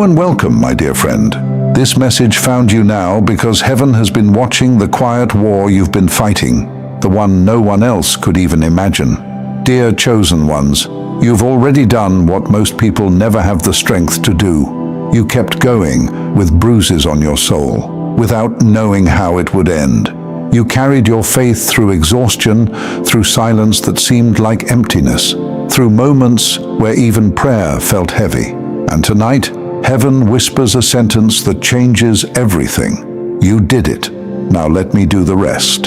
and welcome, my dear friend. This message found you now because heaven has been watching the quiet war you've been fighting, the one no one else could even imagine. Dear chosen ones, you've already done what most people never have the strength to do. You kept going with bruises on your soul, without knowing how it would end. You carried your faith through exhaustion, through silence that seemed like emptiness, through moments where even prayer felt heavy. And tonight, heaven whispers a sentence that changes everything. You did it. Now let me do the rest.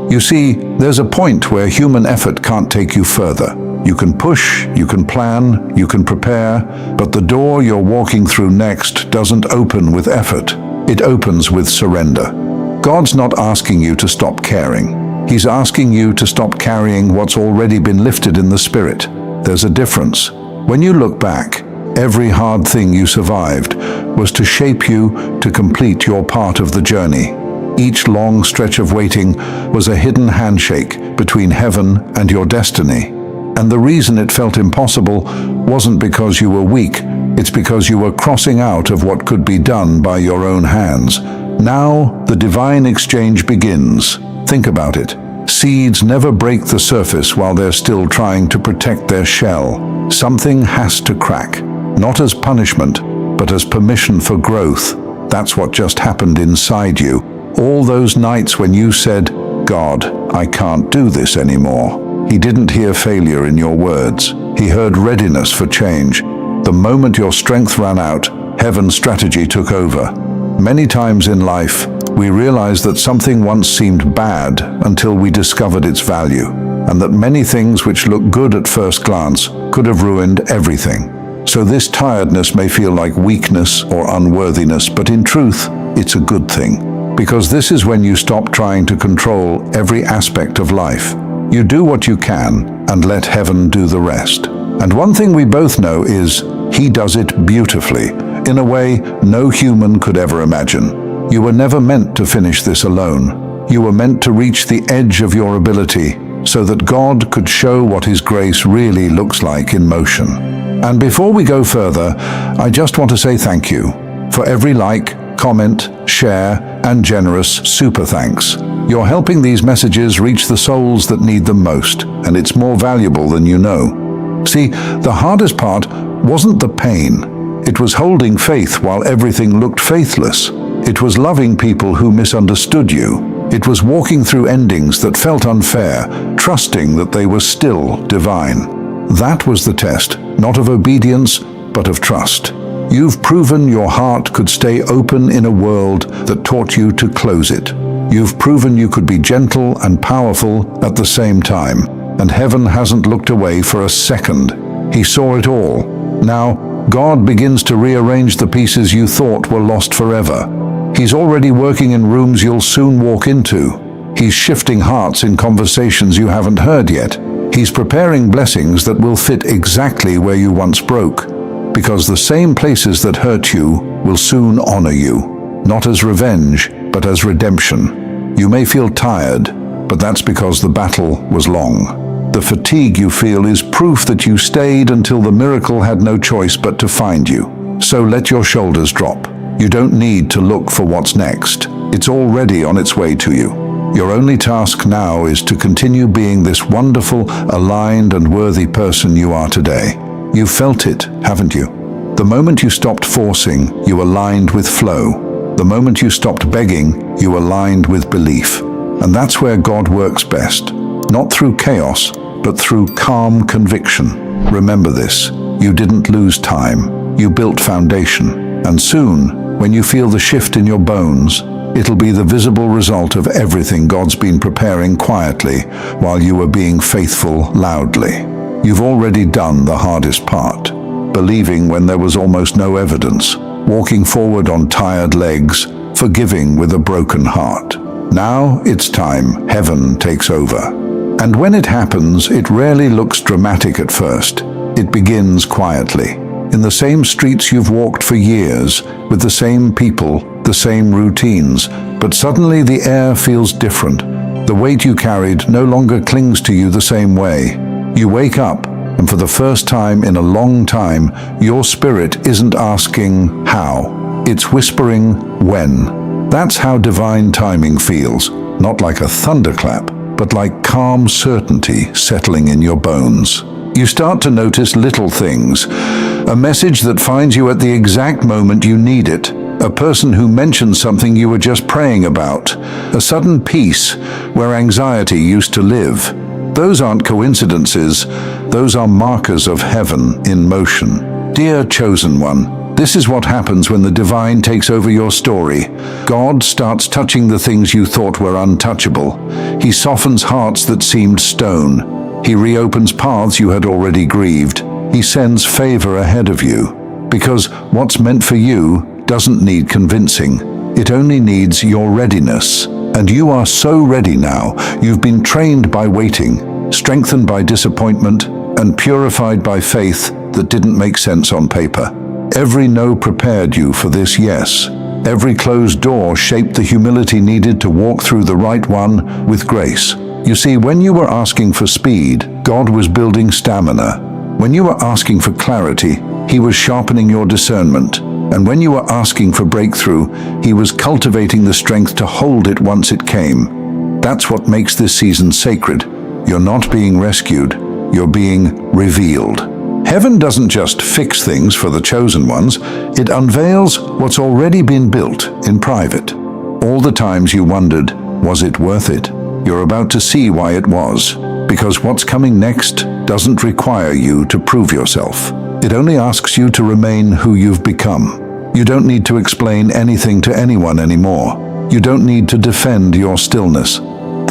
You see, there's a point where human effort can't take you further. You can push, you can plan, you can prepare, but the door you're walking through next doesn't open with effort. It opens with surrender. God's not asking you to stop caring. He's asking you to stop carrying what's already been lifted in the Spirit. There's a difference. When you look back, every hard thing you survived was to shape you to complete your part of the journey. Each long stretch of waiting was a hidden handshake between heaven and your destiny. And the reason it felt impossible wasn't because you were weak, it's because you were crossing out of what could be done by your own hands. Now, the divine exchange begins. Think about it. Seeds never break the surface while they're still trying to protect their shell. Something has to crack, not as punishment, but as permission for growth. That's what just happened inside you. All those nights when you said, "God, I can't do this anymore." He didn't hear failure in your words. He heard readiness for change. The moment your strength ran out, heaven's strategy took over. Many times in life, we realize that something once seemed bad until we discovered its value, and that many things which look good at first glance could have ruined everything. So this tiredness may feel like weakness or unworthiness, but in truth, it's a good thing. Because this is when you stop trying to control every aspect of life. You do what you can and let heaven do the rest. And one thing we both know is, He does it beautifully, in a way no human could ever imagine. You were never meant to finish this alone. You were meant to reach the edge of your ability so that God could show what His grace really looks like in motion. And before we go further, I just want to say thank you for every like, comment, share, and generous super thanks. You're helping these messages reach the souls that need them most, and it's more valuable than you know. See, the hardest part wasn't the pain. It was holding faith while everything looked faithless. It was loving people who misunderstood you. It was walking through endings that felt unfair, trusting that they were still divine. That was the test, not of obedience, but of trust. You've proven your heart could stay open in a world that taught you to close it. You've proven you could be gentle and powerful at the same time, and heaven hasn't looked away for a second. He saw it all. Now, God begins to rearrange the pieces you thought were lost forever. He's already working in rooms you'll soon walk into. He's shifting hearts in conversations you haven't heard yet. He's preparing blessings that will fit exactly where you once broke. Because the same places that hurt you will soon honor you, not as revenge, but as redemption. You may feel tired, but that's because the battle was long. The fatigue you feel is proof that you stayed until the miracle had no choice but to find you. So let your shoulders drop. You don't need to look for what's next. It's already on its way to you. Your only task now is to continue being this wonderful, aligned and worthy person you are today. You've felt it, haven't you? The moment you stopped forcing, you aligned with flow. The moment you stopped begging, you aligned with belief. And that's where God works best. Not through chaos, but through calm conviction. Remember this, you didn't lose time, you built foundation. And soon, when you feel the shift in your bones, it'll be the visible result of everything God's been preparing quietly while you were being faithful loudly. You've already done the hardest part, believing when there was almost no evidence, walking forward on tired legs, forgiving with a broken heart. Now it's time heaven takes over. And when it happens, it rarely looks dramatic at first. It begins quietly, in the same streets you've walked for years, with the same people, the same routines, but suddenly the air feels different. The weight you carried no longer clings to you the same way. You wake up, And for the first time in a long time, your spirit isn't asking how, it's whispering when. That's how divine timing feels, not like a thunderclap, but like calm certainty settling in your bones. You start to notice little things, a message that finds you at the exact moment you need it, a person who mentions something you were just praying about, a sudden peace where anxiety used to live. Those aren't coincidences, those are markers of heaven in motion. Dear chosen one, this is what happens when the divine takes over your story. God starts touching the things you thought were untouchable. He softens hearts that seemed stone. He reopens paths you had already grieved. He sends favor ahead of you. Because what's meant for you doesn't need convincing. It only needs your readiness. And you are so ready now. You've been trained by waiting, strengthened by disappointment, and purified by faith that didn't make sense on paper. Every no prepared you for this yes. Every closed door shaped the humility needed to walk through the right one with grace. You see, when you were asking for speed, God was building stamina. When you were asking for clarity, He was sharpening your discernment. And when you were asking for breakthrough, He was cultivating the strength to hold it once it came. That's what makes this season sacred. You're not being rescued, you're being revealed. Heaven doesn't just fix things for the chosen ones, it unveils what's already been built in private. All the times you wondered, was it worth it? You're about to see why it was. Because what's coming next doesn't require you to prove yourself. It only asks you to remain who you've become. You don't need to explain anything to anyone anymore. You don't need to defend your stillness.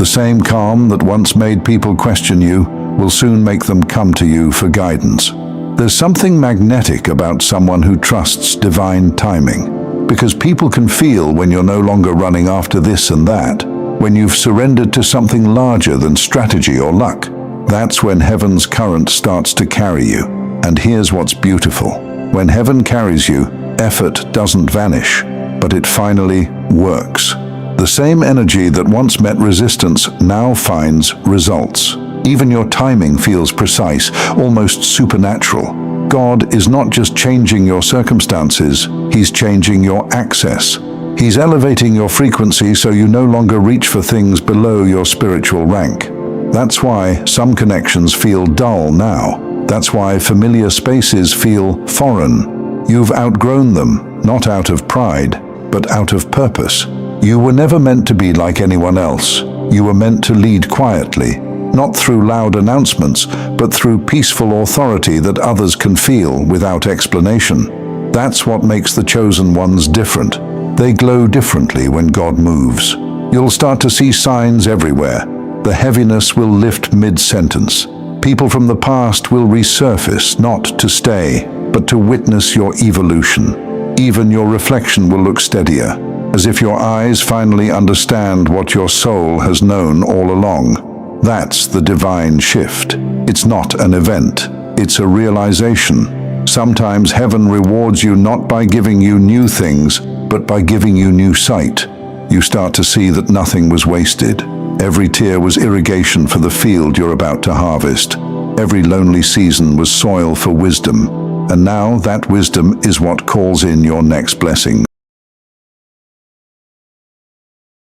The same calm that once made people question you will soon make them come to you for guidance. There's something magnetic about someone who trusts divine timing, because people can feel when you're no longer running after this and that, when you've surrendered to something larger than strategy or luck. That's when heaven's current starts to carry you. And here's what's beautiful. When heaven carries you, effort doesn't vanish, but it finally works. The same energy that once met resistance now finds results. Even your timing feels precise, almost supernatural. God is not just changing your circumstances, He's changing your access. He's elevating your frequency so you no longer reach for things below your spiritual rank. That's why some connections feel dull now. That's why familiar spaces feel foreign. You've outgrown them, not out of pride, but out of purpose. You were never meant to be like anyone else. You were meant to lead quietly, not through loud announcements, but through peaceful authority that others can feel without explanation. That's what makes the chosen ones different. They glow differently when God moves. You'll start to see signs everywhere. The heaviness will lift mid-sentence. People from the past will resurface, not to stay, but to witness your evolution. Even your reflection will look steadier, as if your eyes finally understand what your soul has known all along. That's the divine shift. It's not an event, it's a realization. Sometimes heaven rewards you not by giving you new things, but by giving you new sight. You start to see that nothing was wasted. Every tear was irrigation for the field you're about to harvest. Every lonely season was soil for wisdom. And now that wisdom is what calls in your next blessing.